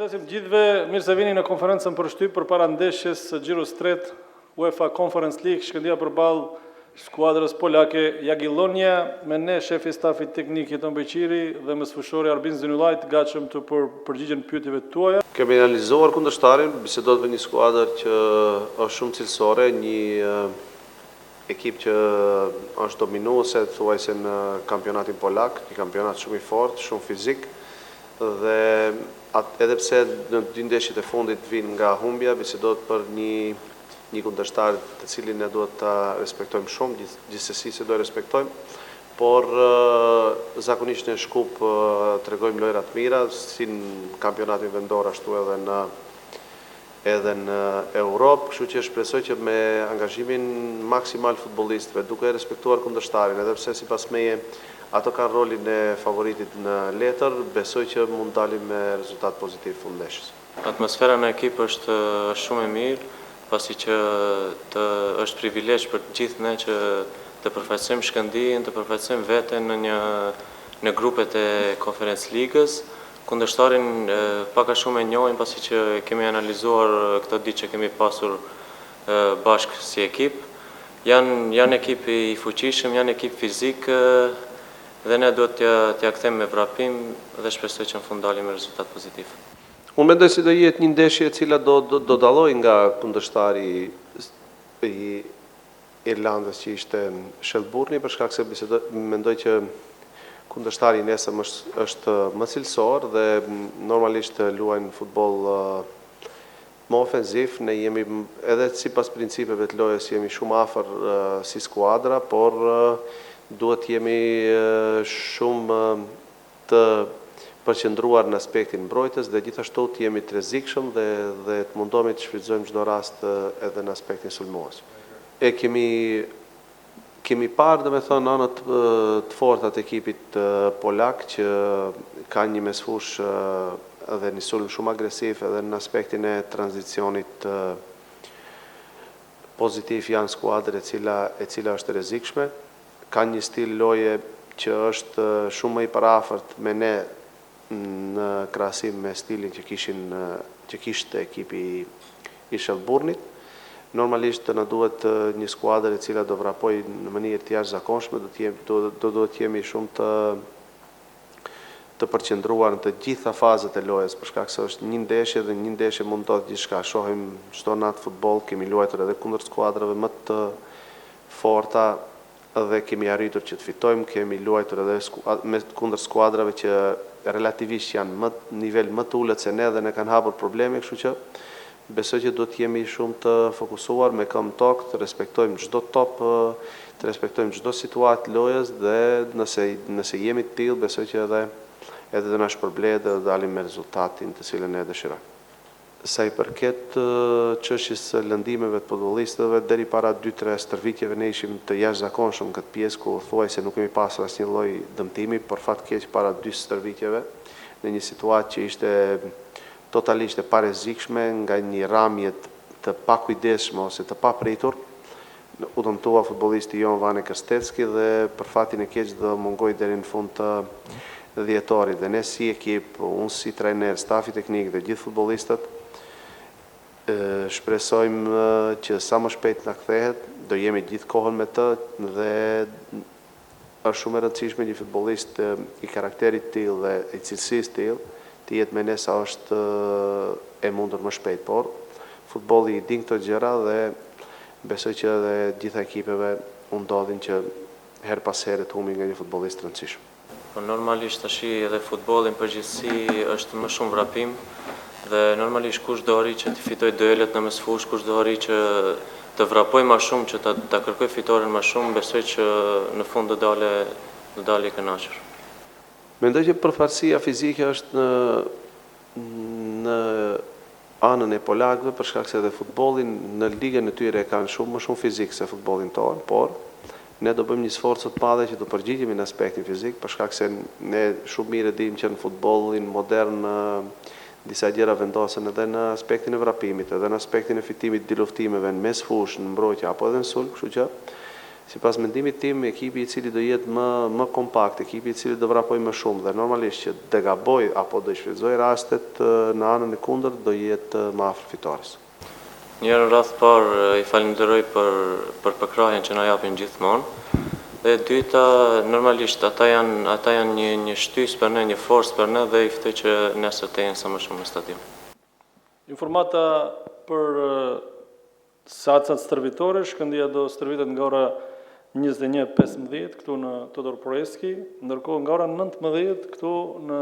Përshëndesim gjithve, mirë se vini në konferencën për shtyp për para ndeshjes së gjirës tret UEFA Conference League, Shkëndija përballë skuadrës polake Jagiellonia, me ne shefi stafit teknik Jeton Beqiri dhe mësfueshori Arbin Zenullajt, gatshëm të përgjigjen pyetjeve tuaja. Kemi analizuar kundërshtarin, bisedot me një skuadër që është shumë cilësore, një ekip që është dominuese thuajse në kampionatin polak, një kampionat shumë i fortë, shumë fizik, dhe edhe pse në dy ndeshjet e fundit vinë nga humbja, bisedot për një kundërshtar të cilin ne duhet ta respektojmë shumë, gjithsesi se do e respektojmë, por zakonisht në Shkup tregojmë lojra të mira, si në kampionatin vendor ashtu edhe në Europë, kështu që shpresoj që me angazhimin maksimal futbollistëve, duke respektuar kundërshtarin, edhe pse sipas meje ato kanë rolin e favoritit në letër, besoj që mund dalim me rezultat pozitiv fund ndeshjes. Atmosfera në ekip është shumë e mirë, pasi që është privilegj për të gjithë ne që të përfaqësojmë Shkëndijën, të përfaqësojmë veten në grupet e Conference Ligës. Kundërshtarin pak a shumë e njohim, pasi që kemi analizuar këto ditë që kemi pasur bashkë si ekip. Janë ekip i fuqishëm, janë ekip fizik, dhe ne duhet t'ja kthejmë me vrapim dhe shpresoj që në fund dalim me rezultat pozitiv. Unë mendoj se do jetë një ndeshje e cila do dallojë nga kundërshtari i Irlandës që ishte Shelburne, për shkak se mendoj që kundërshtari i nesër është më cilësor dhe normalisht luajnë futboll më ofensiv. Ne jemi edhe sipas principeve të lojës jemi shumë afër si skuadra, por duhet jemi shumë të përqendruar në aspektin mbrojtës dhe gjithashtu të jemi të rrezikshëm dhe të mundohemi të shfrytëzojmë çdo rast edhe në aspektin sulmues. Kemi parë, domethënë, anët të forta të ekipit polak që ka një mesfush dhe një sulm shumë agresiv edhe në aspektin e tranzicionit pozitiv janë skuadër e cila është rrezikshme. Ka një stil loje që është shumë më i parafort me ne në krahasim me stilin që kishte ekipi i Shelburnit. Normalisht na duhet një skuadër e cila do vrapoj në mënyrë të jashtëzakonshme, do të jemi shumë të përqendruar në të gjitha fazat e lojës, për shkak se është një ndeshje dhe një ndeshje mund të thotë gjithçka. Shohim çdo natë futboll, kemi luajtur edhe kundër skuadrave më të forta dhe kemi arritur që të fitojmë, kemi luajtur edhe kundër skuadrave që relativisht janë në nivel më të ulët se ne dhe ne kanë hapur probleme, kështu që besoj që do të jemi shumë të fokusuar me këmbë tokë, të respektojmë çdo top, të respektojmë çdo situatë lojës dhe nëse jemi të tillë, besoj që edhe do na shpërblet dhe do dalim me rezultatin të cilën ne dëshirojmë. Sa i përket çështjes së lëndimeve të futbollistëve, deri para 2-3 stërvitjeve ne ishim të jashtëzakonshëm këtë pjesë ku thuajse nuk kemi pasur asnjë lloj dëmtimi, por fat keq para 2 stërvitjeve në një situatë që ishte totalisht e parrezikshme nga një ramje të pakujdesshme ose të papritur, u dëmtua futbollisti Jon Vane Krstecki dhe për fatin e keq do mungoi deri në fund të dhjetorit. Dhe ne si ekip, unë si trajner, stafi teknik dhe gjithë futbollistët shpresojmë që sa më shpejt na kthehet, do jemi gjithë kohën me të dhe është shumë e rëndësishme një futbollist i karakterit të tillë dhe i cilësisë të tillë të jetë me ne sa është e mundur më shpejt, por futbolli i din këto gjëra dhe besoj që edhe gjitha ekipeve u ndodhin që her pas here të humbin nga një futbollist të rëndësishëm. Normalisht tash edhe futbolli në përgjithësi është më shumë vrapim dhe normalisht kush do arrijë që të fitojë duelet në mesfush, kush do arrijë që të vrapojë më shumë, që ta kërkojë fitoren më shumë, besoj që në fund do dalë i kënaqur. Mendoj që përfarësia fizike është në anën e polakëve, për shkak se edhe futbollin në ligën e tyre kanë më shumë fizik se futbollin tonë, por ne do bëjmë një sforcë të madhe që të përgjigjemi në aspektin fizik, për shkak se ne shumë mirë dimë që në futbollin modern disa gjëra vendosen edhe në aspektin e vrapimit, edhe në aspektin e fitimit të luftimeve në mes fush, në mbrojtje apo edhe në sulm, kështu që Sipas mendimit tim, ekipi i cili do jetë më kompakt, ekipi i cili do vrapoj më shumë dhe normalisht që të gaboj apo do i shfrytëzoj rastet në anën e kundërt do jetë më afër fitores. Njërë në rrath parë i falenderoj për përkrahjen që na japin gjithmonë. Dhe dyta, normalisht ata janë një shtys për ne, një forcë për ne dhe i ftoj që nesër të jenë sa më shumë në stadium. Informata për sacat stërvitore, Shkëndija do stërvitet nga ora 21:15 këtu në Todor Proeski, ndërkohë nga ora 19 këtu në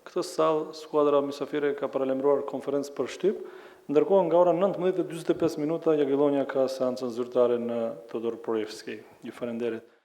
këtë sallë skuadra mysafire ka paralajmëruar konferencë për shtyp, ndërkohë nga ora 19:45 Jagiellonia ka seancën zyrtare në Todor Proeski. Ju falenderit.